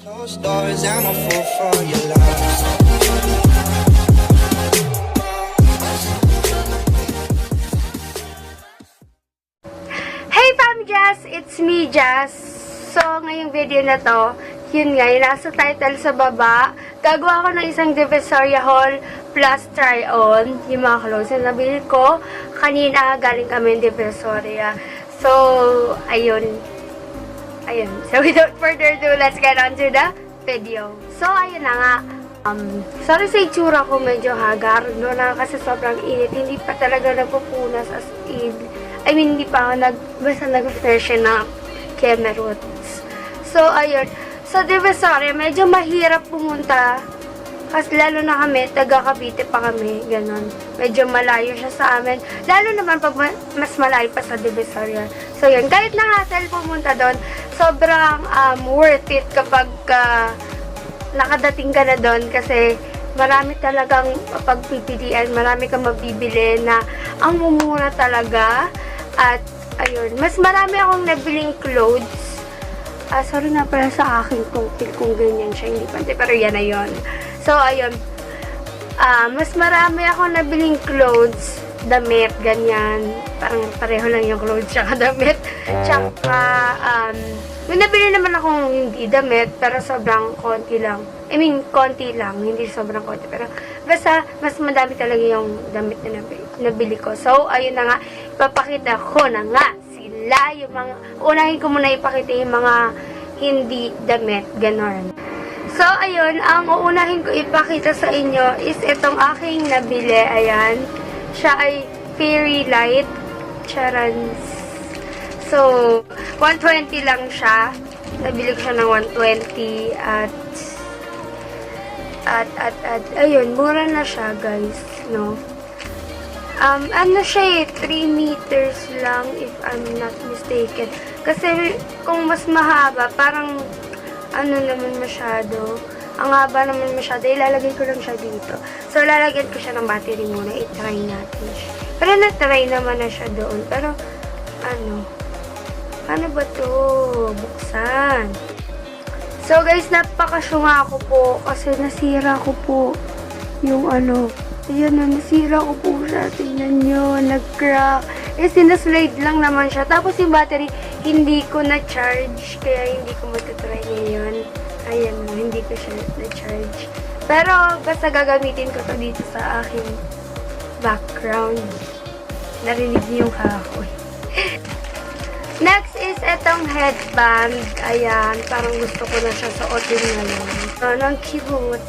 Closed doors, I'm a fool for your love. Hey Fam Jazz! It's me, Jazz. So, ngayong video na to, yun nga, yung nasa title sa baba, gagawa ko ng isang Divisoria haul plus try-on. Yung mga clothes na nabili ko, kanina galing kami Divisoria. So, ayun. So, without further ado, let's get on to the video. So, ayun na nga. Sorry sa itsura ko, medyo hagar. No, na kasi sobrang init. Hindi pa talaga nagpupunas as in. Hindi pa ako basta nag-freshen na Kemeroots. So, ayun. Sa Divisoria, medyo mahirap pumunta. Kasi lalo na kami, taga Cavite pa kami, ganon. Medyo malayo siya sa amin. Lalo naman pag mas malayo pa sa Divisoria. So, yun. Kahit na hassle pumunta doon, sobrang worth it kapag nakadating ka na doon kasi marami talagang pagpipilian, marami kang mabibili na ang mumura talaga. At, ayun, mas marami akong nabiling clothes. Sorry na pala sa akin kung ganyan siya, hindi pante, pero yan na yun. So, ayun, mas marami akong nabiling clothes, damit, ganyan. Parang pareho lang yung clothes tsaka damit. Tsaka, may nabili naman akong hindi damit, pero sobrang konti lang. Konti lang, hindi sobrang konti. Pero, basta, mas madami talaga yung damit na nabili ko. So, ayun na nga, ipapakita ko na nga sila. Yung mga, unahin ko muna ipakita yung mga hindi damit, ganon. So, ayun, ang uunahin ko ipakita sa inyo is itong aking nabili. Ayan. Siya ay Fairy Light. Charans. So, 120 lang siya. Nabili ko siya ng 120 at ayun, mura na siya, guys, no? Ano siya 3 meters lang, if I'm not mistaken. Kasi, kung mas mahaba, parang, ano naman masyado, ang haba naman masyado, ilalagay ko lang siya dito. So, lalagyan ko siya ng battery muna, i-try natin siya. Pero na-try naman na siya doon. Pero, ano ba to? Buksan. So, guys, napakasyunga ko po kasi nasira ko po yung ayan na, nasira ko po siya. Tingnan nyo, nag-crack. Sinaslide lang naman siya. Tapos yung battery, hindi ko na-charge. Kaya hindi ko matutry ngayon. Ayan na, hindi ko siya na-charge. Pero, basta gagamitin ko to dito sa aking background. Narinig niyo yung kahoy. Next is itong headband. Ayan, parang gusto ko na siya suotin ngayon. Ang cute.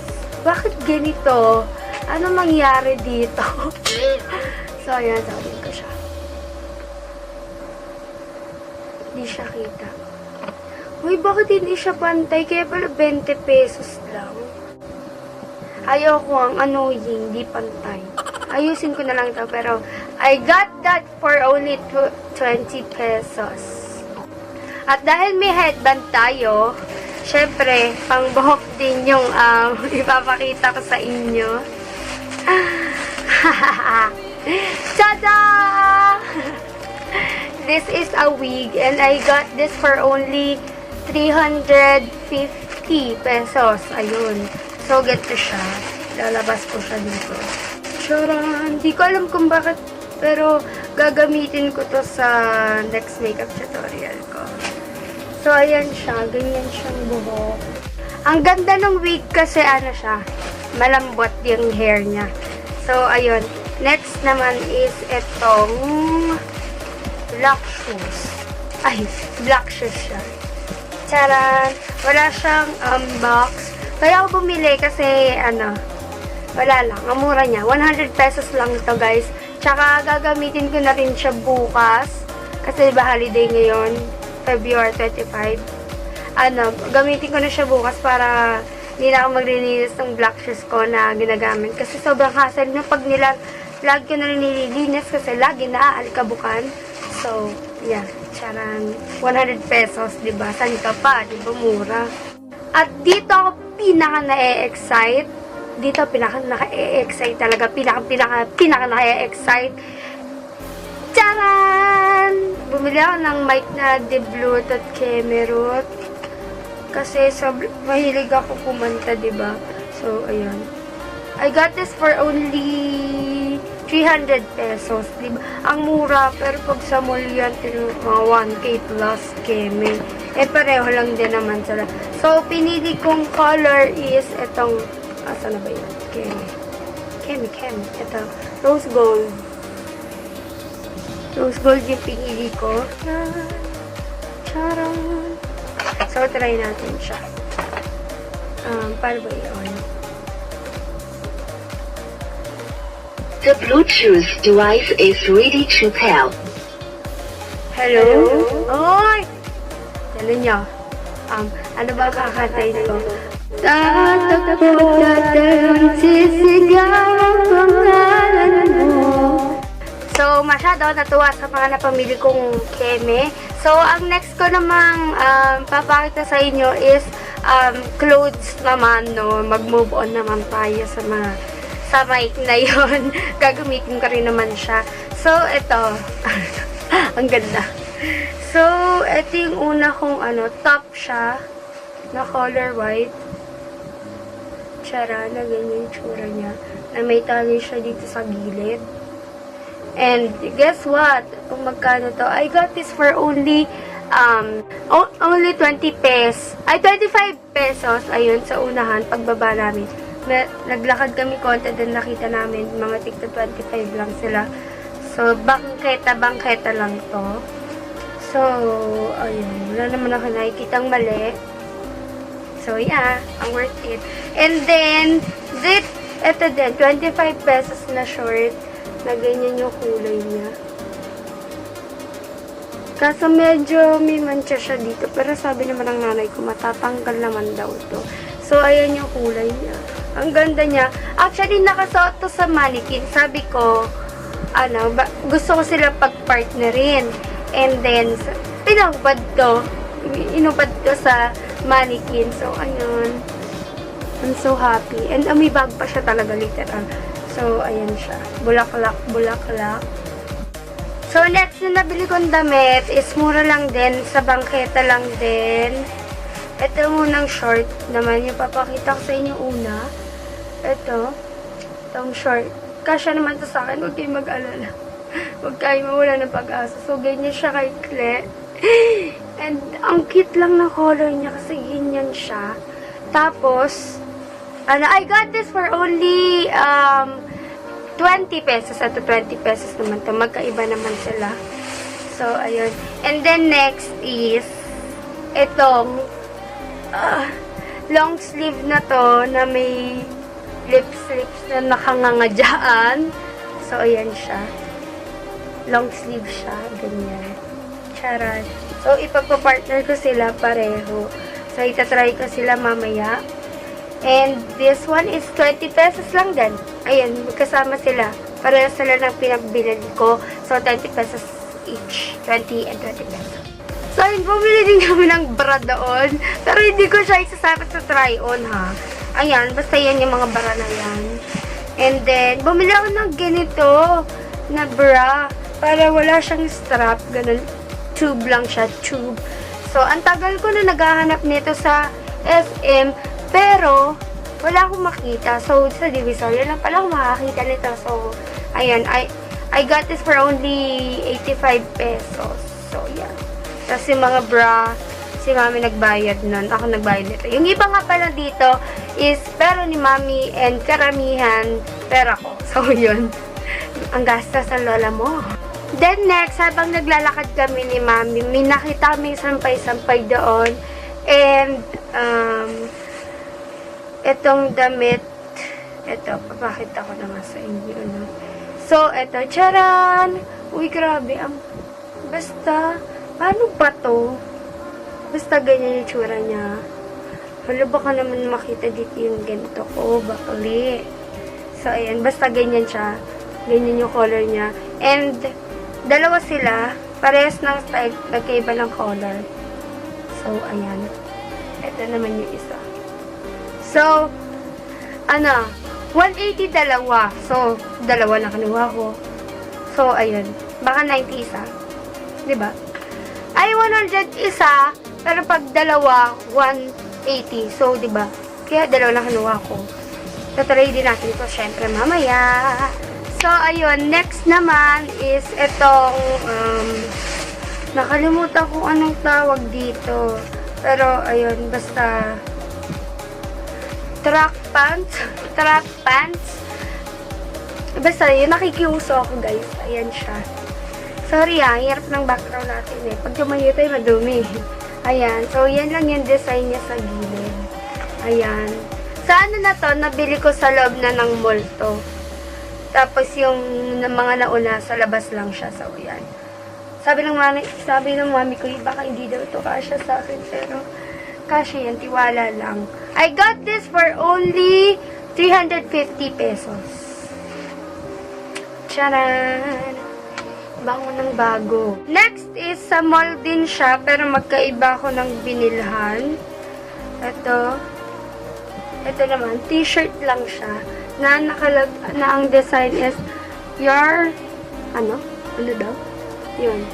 Bakit ganito? Ano mangyari dito? So, ayan, suotin ko siya. Hindi siya kita. Uy, bakit hindi siya pantay? Kaya pala 20 pesos lang. Ayoko ang annoying, di pantay. Ayusin ko na lang ito, pero I got that for only 20 pesos. At dahil may headband tayo, syempre, pang buhok din yung ipapakita ko sa inyo. Tada! This is a wig and I got this for only 350 pesos. Ayun. So, get to siya. Lalabas ko siya dito. Charan! Hindi ko alam kung bakit, pero gagamitin ko to sa next makeup tutorial ko. So, ayan siya. Ganyan siyang buhok. Ang ganda ng wig kasi siya, malambot yung hair niya. So, ayun. Next naman is itong black shoes. Ay, black shoes siya. Charan! Wala siyang box. Kaya ako bumili kasi, wala lang. Ang mura niya. 100 pesos lang ito, guys. Tsaka, gagamitin ko na rin siya bukas. Kasi, holiday ngayon. February 25. Gamitin ko na siya bukas para hindi na ako maglilinis ng black shoes ko na ginagamit. Kasi, sobrang hassle na pag lagi ko na rin nililinis kasi lagi naaalikabukan. So, yeah. Charan. 100 pesos, diba? Saan ka pa? Diba mura? At dito ako pinaka na-excite. Dito pinaka na-excite talaga. Pinaka na-excite. Charan! Bumili ako ng mic na de Bluetooth Kemeroot. Kasi mahilig ako kumanta, diba? So, ayan. I got this for only 300 pesos, diba? Ang mura, pero pag sa mall yan, mga 1K plus keme. Eh, pareho lang din naman sila. So, pinili kong color is itong, asa na ba yan? Keme. Ito, rose gold. Rose gold yung pinili ko. Charan! So, try natin siya. Paano ba yun? The Bluetooth device is ready to pair. Hello? Oy! Ano niya? Ano ba kakatayin ko? Tatakbo tatalong sisigaw ang pangalan mo. So, masyado natuwa sa mga napamili kong keme. So, ang next ko namang papakita sa inyo is clothes naman, no? Mag-move on naman tayo sa mga sa mic na yun. Gagamitin ko rin naman siya. So, ito. Ang ganda. So, ito yung una kong top siya na color white. Tsara, na ganyan yung tsura niya. Na may tali siya dito sa gilid. And guess what? Kung magkano to? I got this for only 20 pesos. Ay, 25 pesos. Ayun, sa unahan, pagbaba namin. Naglakad kami konti, then nakita namin mga tigta 25 lang sila. So, bangketa lang to. So, ayun. Wala naman ako nakikitang mali. So, yeah. Ang worth it. And then, ito din, 25 pesos na short. Na ganyan yung kulay niya. Kaso medyo may mancha siya dito. Pero sabi naman ng nanay ko, matatanggal naman daw to. So, ayan yung kulay niya. Ang ganda niya. Actually, nakasuot to sa mannequin. Sabi ko, gusto ko sila pag-partnerin. And then, pinagpad to. Inupad to sa mannequin. So, ayun. I'm so happy. And may bag pa siya talaga, literal. So, ayan siya. Bulaklak. So, next na nabili kong damit is mura lang din. Sa bangketa lang din. Ito munang short naman. Yung papakita ko sa inyo una. Ito. Itong short. Kasya naman to sa akin. Huwag kayong mag-alala. Huwag kayong mawala ng pag-asa. So, ganyan siya kay Kle. And, ang cute lang na color niya kasi ganyan siya. Tapos, I got this for only 20 pesos. Ito 20 pesos naman to. Magkaiba naman sila. So, ayun. And then next is itong long sleeve na to na may lips na nakangangadyaan. So, ayan siya. Long sleeve siya. Ganyan. Charan. So, ipagpa-partner ko sila pareho. So, itatry ko sila mamaya. And this one is 20 pesos lang din. Ayan, magkasama sila. Pareho sila ng pinagbilad ko. So, 20 pesos each. 20 and 20 pesos. So, ayun, bumili din kami ng bra doon. Pero hindi ko siya isasabit sa try-on, ha. Ayan, basta yan yung mga bra na yan. And then, bumili ako ng ganito na bra. Para wala siyang strap. Ganun. Tube lang siya. Tube. So, ang tagal ko na naghahanap nito sa SM. Pero, wala akong makita. So, sa Divisoria lang pala akong makakita nito. So, ayan. I got this for only 85 pesos. So, yeah. Tapos yung mga bra, si Mami nagbayad nun. Ako nagbayad nito. Yung iba nga pala dito is pero ni Mami and karamihan pera ko. So, yun. Ang gastos ng lola mo. Then, next, habang naglalakad kami ni Mami, may nakita kami sampay-sampay doon. And, itong damit, ito, papakita ko naman sa inyo, no? So, ito, charan! Uy, grabe, basta, paano ba to? Basta ganyan yung tsura niya. Hala, baka naman makita dito yung ganito ko, bakli. So, ayan, basta ganyan siya. Ganyan yung color niya. And, dalawa sila, parehas ng style, nagkaiba ng color. So, ayan. Ito naman yung isa. So, 180 dalawa. So, dalawa na kinuha ko. So, ayun. Baka 90 isa. Diba? Ay, 100 isa. Pero pag dalawa, 80. So, di ba? Kaya dalawa na kinuha ko. Tatry din natin ito, syempre, mamaya. So, ayun. Next naman is itong, nakalimutan ko anong tawag dito. Pero, ayun, basta, track pants. Track pants. Basta, yun, nakikiuso ako, guys. Ayan siya. Sorry hirap ng background natin eh. Pag tumayo tayo, madumi. Ayan. So, yan lang yung design niya sa gilid. Ayan. Sa ano na to, nabili ko sa loob na ng mall to. Tapos yung mga nauna, sa labas lang siya. So, yan. Sabi ng mami ko, baka hindi daw ito kasya sa akin. Pero, kasya yan. Tiwala lang. I got this for only 350 pesos. Charan! Bango ng bago. Next is sa mall din siya, pero magkaiba ako ng binilhan. Ito naman, t-shirt lang siya, na ang design is your, ano daw? Yun.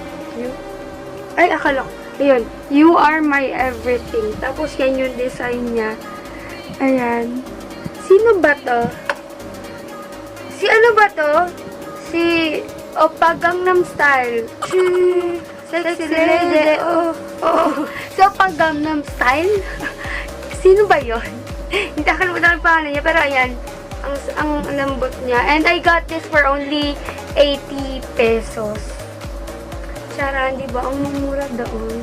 Akala ko. Yun. You are my everything. Tapos yan yung design niya. Ayan. Sino ba to? Si ano ba to? Si Oppa Gangnam Style. Sexy lady. So, Oppa Gangnam Style? Sino ba yun? Hindi nakalimutan ang pangalan niya. Pero ayan, ang lambot niya. And I got this for only 80 pesos. Charan, di ba? Ang mumura doon.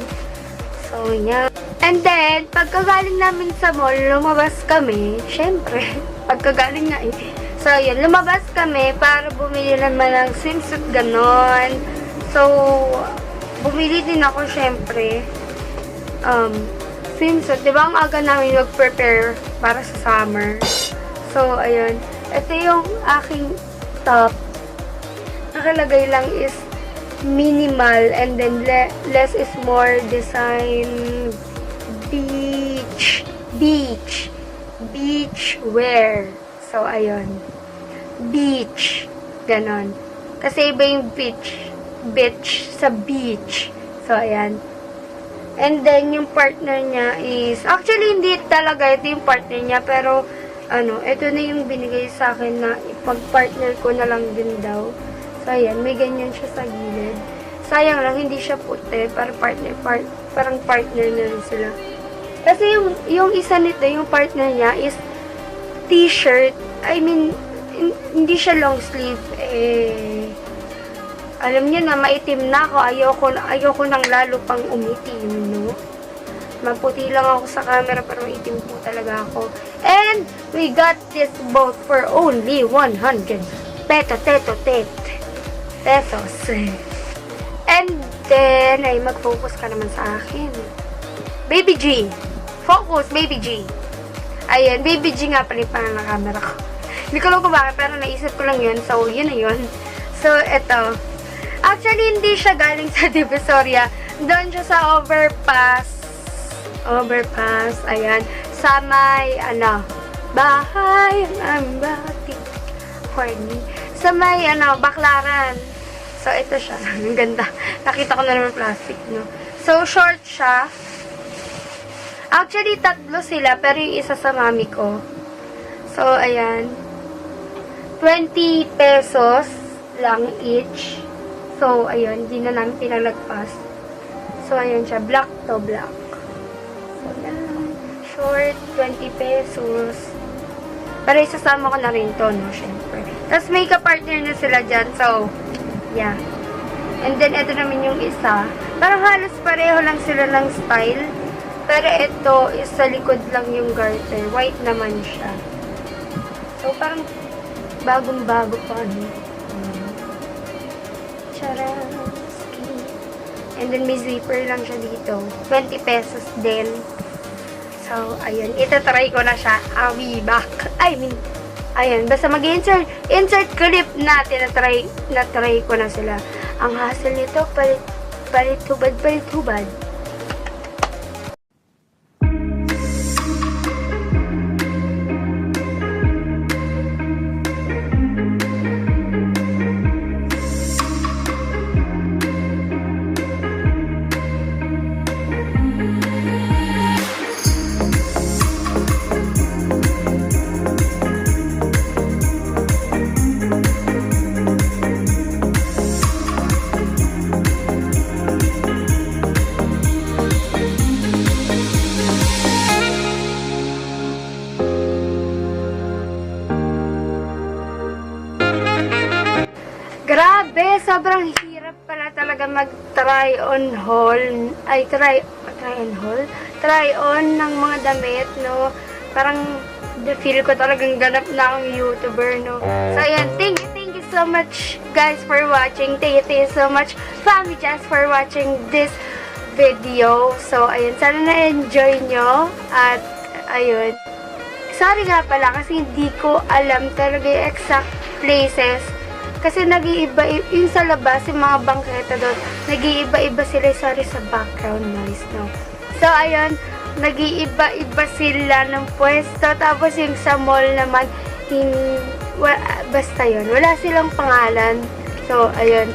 So, yan. And then, pagkagaling namin sa mall, lumabas kami. Syempre, pagkagaling nga eh. So, yun, lumabas kami para bumili naman ng swimsuit, ganon. So, bumili din ako, syempre, swimsuit. Diba, ang aga namin mag-prepare para sa summer. So, ayun. Ito yung aking top. Nakalagay lang is minimal and then less is more design beach wear. So, ayun. Beach. Ganon. Kasi iba yung beach sa beach. So, ayan. And then, yung partner niya is, actually, hindi talaga ito yung partner niya, pero, ito na yung binigay sa akin na ipag-partner ko na lang din daw. So, ayan. May ganyan siya sa gilid. Sayang lang, hindi siya puti. Parang partner na rin sila. Kasi yung isa nito, yung partner niya is t-shirt. I mean, hindi siya long sleeve. Alam niyo na, maitim na ako. Ayoko nang lalo pang umitim, no? Maputi lang ako sa camera, pero maitim po talaga ako. And, we got this both for only 100 pesos. And then, ay, mag-focus ka naman sa akin. Baby G. Focus, Baby G. Ayan, Baby G nga pala yung parang na camera ko. Hindi ko lang kung bakit, pero naisip ko lang yun. So, yun na yun. So, eto. Actually, hindi siya galing sa Divisoria. Doon siya sa overpass. Ayan. Sa may, bahay, ang batik. Horny. Sa may, Baklaran. So, ito siya. Ang ganda. Nakita ko na naman plastic, no? So, short siya. Actually, 3 sila, pero yung isa sa mami ko. So, ayan. 20 pesos lang each. So, ayun. Hindi na namin pinalagpas. So, ayun siya. Black to black. So, ayan. Short, 20 pesos. Pero isasama ko na rin to, no? Syempre. Tapos, may ka-partner na sila dyan. So, yeah. And then, ito naman yung isa. Parang halos pareho lang sila ng style. Pero ito is sa likod lang yung garter. White naman siya. So, parang bagong-bago pa, Charaski. And then, may zipper lang siya dito. 20 pesos din. So, ayun. Itatry ko na siya. Back. Ayun. Basta insert clip natin. Na-try ko na sila. Ang hassle nito, palit hubad. guys, sobrang hirap pala talaga mag-try on haul. Ay, try on haul? Try on ng mga damit, no? Parang, feel ko talagang ganap na akong YouTuber, no? So, ayan, thank you so much, guys, for watching. Thank you so much, Fami Jazz, for watching this video. So, ayun, sana na-enjoy nyo. At, ayun. Sorry nga pala, kasi hindi ko alam talaga yung exact places. Kasi nag-iiba, yung sa labas, yung mga bangketa doon, nag-iiba-iba sila. Sorry sa background noise, no? So, ayun, nag-iiba-iba sila ng pwesto. Tapos yung sa mall naman, basta yun, wala silang pangalan. So, ayun.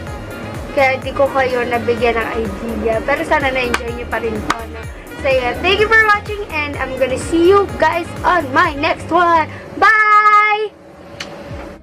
Kaya di ko kayo nabigyan ng idea. Pero sana na-enjoy nyo pa rin po, no? So, yeah, thank you for watching and I'm gonna see you guys on my next one.